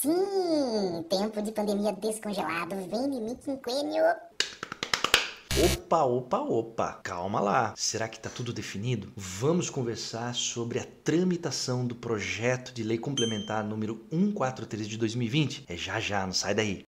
Sim, tempo de pandemia descongelado, vem de mim quinquênio. Opa, calma lá. Será que tá tudo definido? Vamos conversar sobre a tramitação do projeto de lei complementar número 143 de 2020. É já, não sai daí.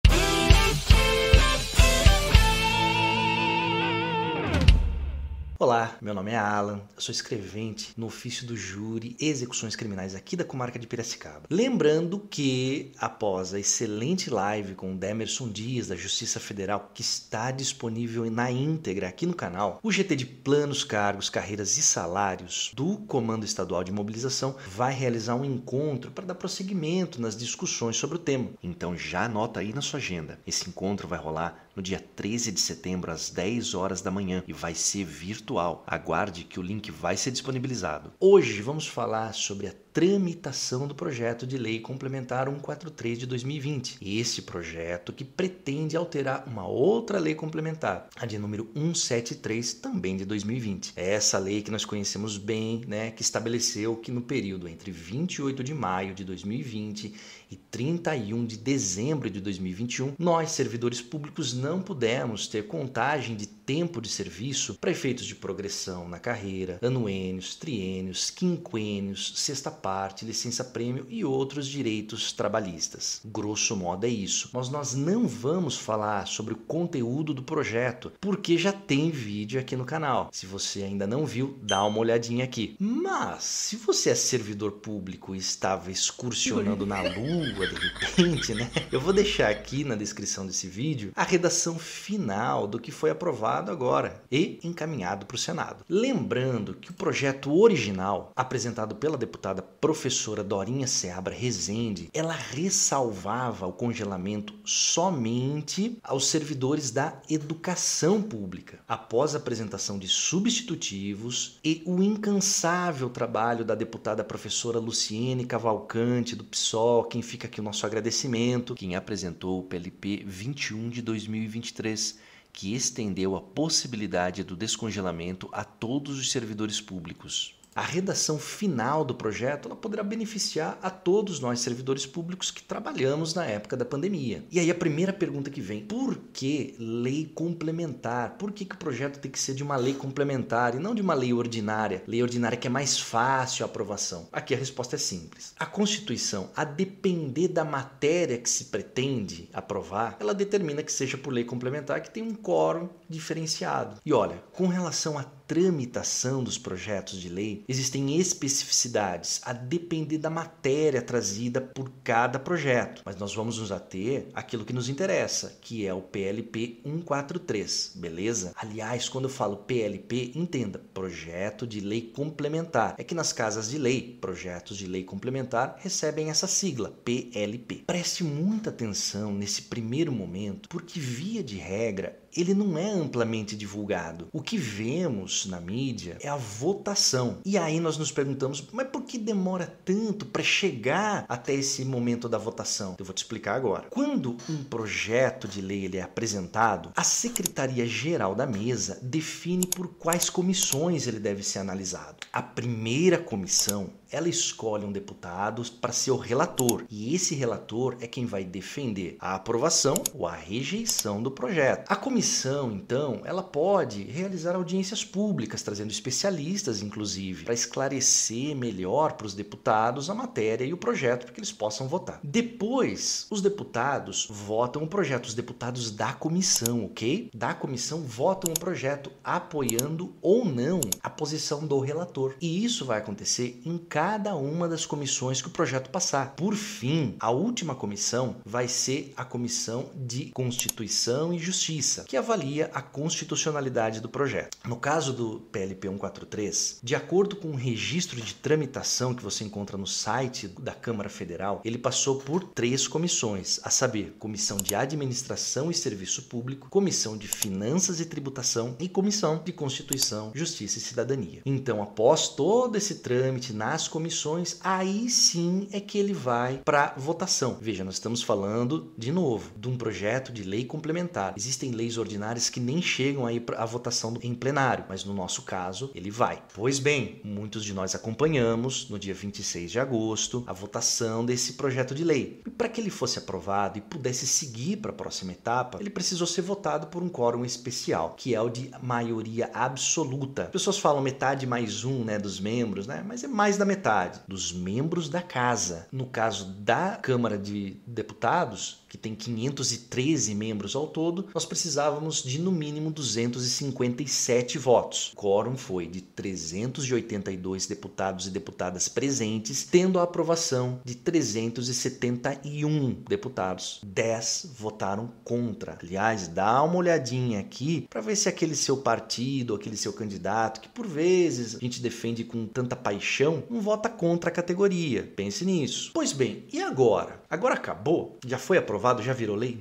Olá, meu nome é Alan, eu sou escrevente no ofício do júri Execuções Criminais aqui da comarca de Piracicaba. Lembrando que, após a excelente live com o Demerson Dias, da Justiça Federal, que está disponível na íntegra aqui no canal, o GT de Planos, Cargos, Carreiras e Salários do Comando Estadual de Mobilização vai realizar um encontro para dar prosseguimento nas discussões sobre o tema. Então já anota aí na sua agenda. Esse encontro vai rolar no dia 13 de setembro, às 10 horas da manhã, e vai ser virtual. Aguarde que o link vai ser disponibilizado. Hoje vamos falar sobre a tramitação do projeto de lei complementar 143 de 2020. Esse projeto que pretende alterar uma outra lei complementar, a de número 173, também de 2020. É essa lei que nós conhecemos bem, que estabeleceu que no período entre 28 de maio de 2020 e 31 de dezembro de 2021, nós, servidores públicos, não pudemos ter contagem de tempo de serviço para efeitos de progressão na carreira, anuênios, triênios, quinquênios, sexta parte, licença-prêmio e outros direitos trabalhistas. Grosso modo é isso. Mas nós não vamos falar sobre o conteúdo do projeto, porque já tem vídeo aqui no canal. Se você ainda não viu, dá uma olhadinha aqui. Mas, se você é servidor público e estava excursionando na lua, de repente, eu vou deixar aqui na descrição desse vídeo a redação final do que foi aprovado agora e encaminhado para o Senado. Lembrando que o projeto original, apresentado pela deputada professora Dorinha Seabra Rezende, ela ressalvava o congelamento somente aos servidores da educação pública, após a apresentação de substitutivos e o incansável trabalho da deputada professora Luciene Cavalcante, do PSOL, quem fica aqui o nosso agradecimento, quem apresentou o PLP 21 de 2023, que estendeu a possibilidade do descongelamento a todos os servidores públicos. A redação final do projeto ela poderá beneficiar a todos nós servidores públicos que trabalhamos na época da pandemia. E aí a primeira pergunta que vem, por que lei complementar? Por que o projeto tem que ser de uma lei complementar e não de uma lei ordinária? Lei ordinária que é mais fácil a aprovação. Aqui a resposta é simples. A Constituição, a depender da matéria que se pretende aprovar, ela determina que seja por lei complementar que tem um quórum diferenciado. E olha, com relação à tramitação dos projetos de lei, existem especificidades a depender da matéria trazida por cada projeto, mas nós vamos nos ater àquilo que nos interessa, que é o PLP 143, beleza? Aliás, quando eu falo PLP, entenda, projeto de lei complementar. É que nas casas de lei, projetos de lei complementar recebem essa sigla, PLP. Preste muita atenção nesse primeiro momento, porque via de regra, ele não é amplamente divulgado. O que vemos na mídia é a votação. E aí nós nos perguntamos, mas por que demora tanto para chegar até esse momento da votação? Eu vou te explicar agora. Quando um projeto de lei ele é apresentado, a Secretaria-Geral da Mesa define por quais comissões ele deve ser analisado. A primeira comissão ela escolhe um deputado para ser o relator, e esse relator é quem vai defender a aprovação ou a rejeição do projeto. A comissão, então, ela pode realizar audiências públicas, trazendo especialistas, inclusive, para esclarecer melhor para os deputados a matéria e o projeto para que eles possam votar. Depois, os deputados votam o projeto, os deputados da comissão, ok? Da comissão votam o projeto apoiando ou não a posição do relator. E isso vai acontecer em cada uma das comissões que o projeto passar. Por fim, a última comissão vai ser a Comissão de Constituição e Justiça, que avalia a constitucionalidade do projeto. No caso do PLP 143, de acordo com o registro de tramitação que você encontra no site da Câmara Federal, ele passou por 3 comissões, a saber, Comissão de Administração e Serviço Público, Comissão de Finanças e Tributação e Comissão de Constituição, Justiça e Cidadania. Então, após todo esse trâmite nas nas comissões, aí sim é que ele vai para votação. Veja, nós estamos falando, de novo, de um projeto de lei complementar. Existem leis ordinárias que nem chegam aí à votação em plenário, mas no nosso caso, ele vai. Pois bem, muitos de nós acompanhamos, no dia 26 de agosto, a votação desse projeto de lei. E para que ele fosse aprovado e pudesse seguir para a próxima etapa, ele precisou ser votado por um quórum especial, que é o de maioria absoluta. As pessoas falam metade mais um, né, dos membros, né? Mas é mais da metade dos membros da casa. No caso da Câmara de Deputados, que tem 513 membros ao todo, nós precisávamos de no mínimo 257 votos. O quórum foi de 382 deputados e deputadas presentes, tendo a aprovação de 371 deputados. 10 votaram contra. Aliás, dá uma olhadinha aqui para ver se aquele seu partido, aquele seu candidato, que por vezes a gente defende com tanta paixão, não vota contra a categoria. Pense nisso. Pois bem, e agora? Agora acabou? Já foi aprovado? Já virou lei?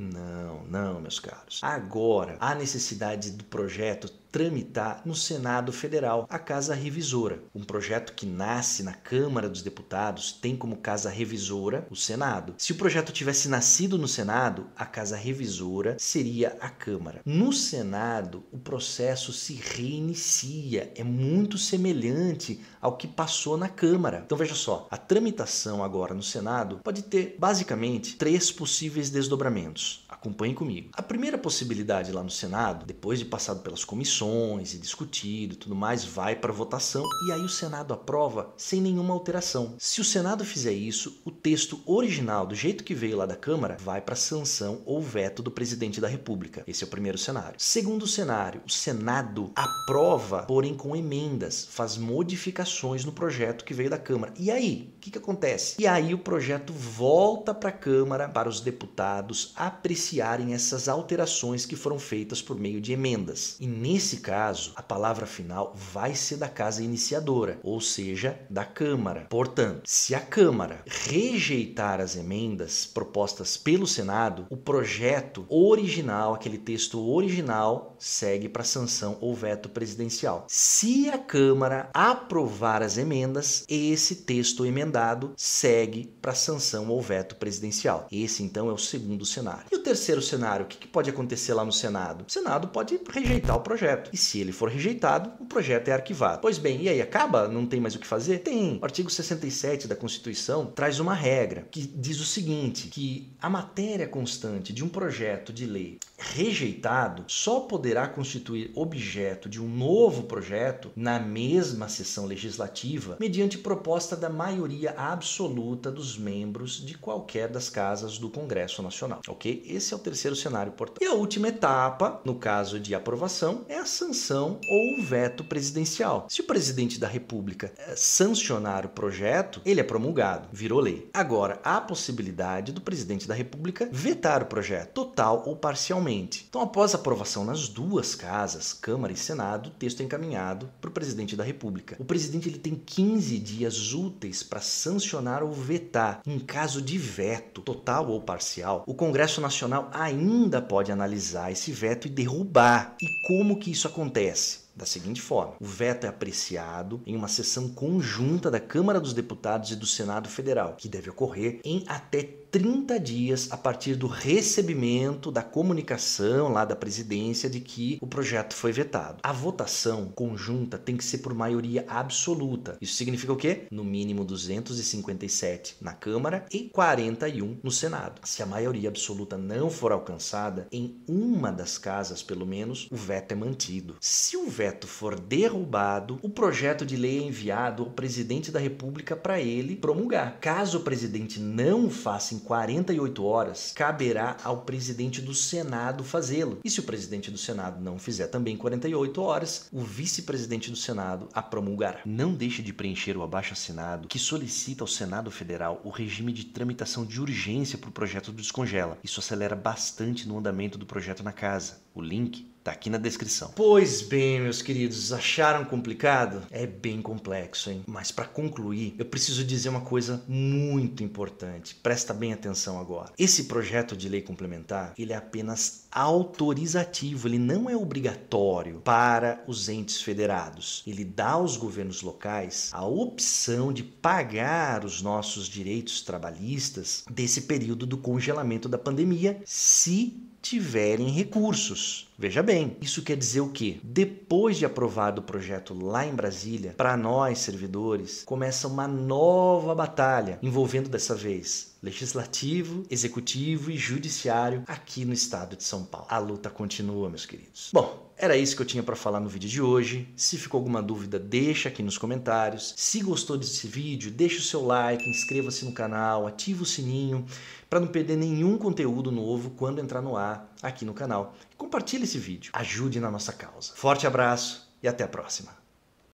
Não, meus caros. Agora, há necessidade do projeto tramitar no Senado Federal, a Casa Revisora. Um projeto que nasce na Câmara dos Deputados tem como Casa Revisora o Senado. Se o projeto tivesse nascido no Senado, a Casa Revisora seria a Câmara. No Senado, o processo se reinicia. É muito semelhante ao que passou na Câmara. Então veja só, a tramitação agora no Senado pode ter basicamente 3 possíveis desdobramentos. Acompanhe comigo. A primeira possibilidade lá no Senado, depois de passado pelas comissões e discutido e tudo mais, vai para votação e aí o Senado aprova sem nenhuma alteração. Se o Senado fizer isso, o texto original, do jeito que veio lá da Câmara, vai para sanção ou veto do presidente da República. Esse é o primeiro cenário. Segundo cenário, o Senado aprova, porém com emendas, faz modificações no projeto que veio da Câmara. E aí, o que acontece? E aí o projeto volta para a Câmara para os deputados apreciarem essas alterações que foram feitas por meio de emendas. E nesse caso, a palavra final vai ser da casa iniciadora, ou seja, da Câmara. Portanto, se a Câmara rejeitar as emendas propostas pelo Senado, o projeto original, aquele texto original, segue para sanção ou veto presidencial. Se a Câmara aprovar as emendas, esse texto emendado segue para sanção ou veto presidencial. Esse, então, é o segundo cenário. E o terceiro cenário, o que pode acontecer lá no Senado? O Senado pode rejeitar o projeto. E se ele for rejeitado, o projeto é arquivado. Pois bem, e aí acaba? Não tem mais o que fazer? Tem. O artigo 67 da Constituição traz uma regra que diz o seguinte, que a matéria constante de um projeto de lei rejeitado só poderá constituir objeto de um novo projeto na mesma sessão legislativa mediante proposta da maioria absoluta dos membros de qualquer das casas do Congresso Nacional. Ok? Esse é o terceiro cenário, portanto. E a última etapa, no caso de aprovação, é a sanção ou veto presidencial. Se o presidente da República sancionar o projeto, ele é promulgado, virou lei. Agora, há a possibilidade do presidente da República vetar o projeto, total ou parcialmente. Então, após a aprovação nas duas casas, Câmara e Senado, o texto é encaminhado para o presidente da República. O presidente ele tem 15 dias úteis para sancionar ou vetar. Em caso de veto, total ou parcial, o Congresso Nacional ainda pode analisar esse veto e derrubar. E como que isso acontece? Da seguinte forma, o veto é apreciado em uma sessão conjunta da Câmara dos Deputados e do Senado Federal, que deve ocorrer em até 30 dias a partir do recebimento da comunicação lá da presidência de que o projeto foi vetado. A votação conjunta tem que ser por maioria absoluta. Isso significa o quê? No mínimo 257 na Câmara e 41 no Senado. Se a maioria absoluta não for alcançada, em uma das casas pelo menos, o veto é mantido. Se o veto for derrubado, o projeto de lei é enviado ao presidente da República para ele promulgar. Caso o presidente não faça em 48 horas, caberá ao presidente do Senado fazê-lo. E se o presidente do Senado não fizer também em 48 horas, o vice-presidente do Senado a promulgará. Não deixe de preencher o abaixo-assinado que solicita ao Senado Federal o regime de tramitação de urgência para o projeto do Descongela. Isso acelera bastante no andamento do projeto na casa. O link Tá aqui na descrição. Pois bem, meus queridos, acharam complicado? É bem complexo, hein? Mas para concluir, eu preciso dizer uma coisa muito importante. Presta bem atenção agora. Esse projeto de lei complementar, ele é apenas autorizativo, ele não é obrigatório para os entes federados. Ele dá aos governos locais a opção de pagar os nossos direitos trabalhistas desse período do congelamento da pandemia, se tiverem recursos. Veja bem, isso quer dizer o quê? Depois de aprovado o projeto lá em Brasília, para nós, servidores, começa uma nova batalha, envolvendo dessa vez legislativo, executivo e judiciário aqui no estado de São Paulo. A luta continua, meus queridos. Bom, era isso que eu tinha para falar no vídeo de hoje. Se ficou alguma dúvida, deixa aqui nos comentários. Se gostou desse vídeo, deixa o seu like, inscreva-se no canal, ativa o sininho para não perder nenhum conteúdo novo quando entrar no ar aqui no canal. E compartilhe esse vídeo. Ajude na nossa causa. Forte abraço e até a próxima.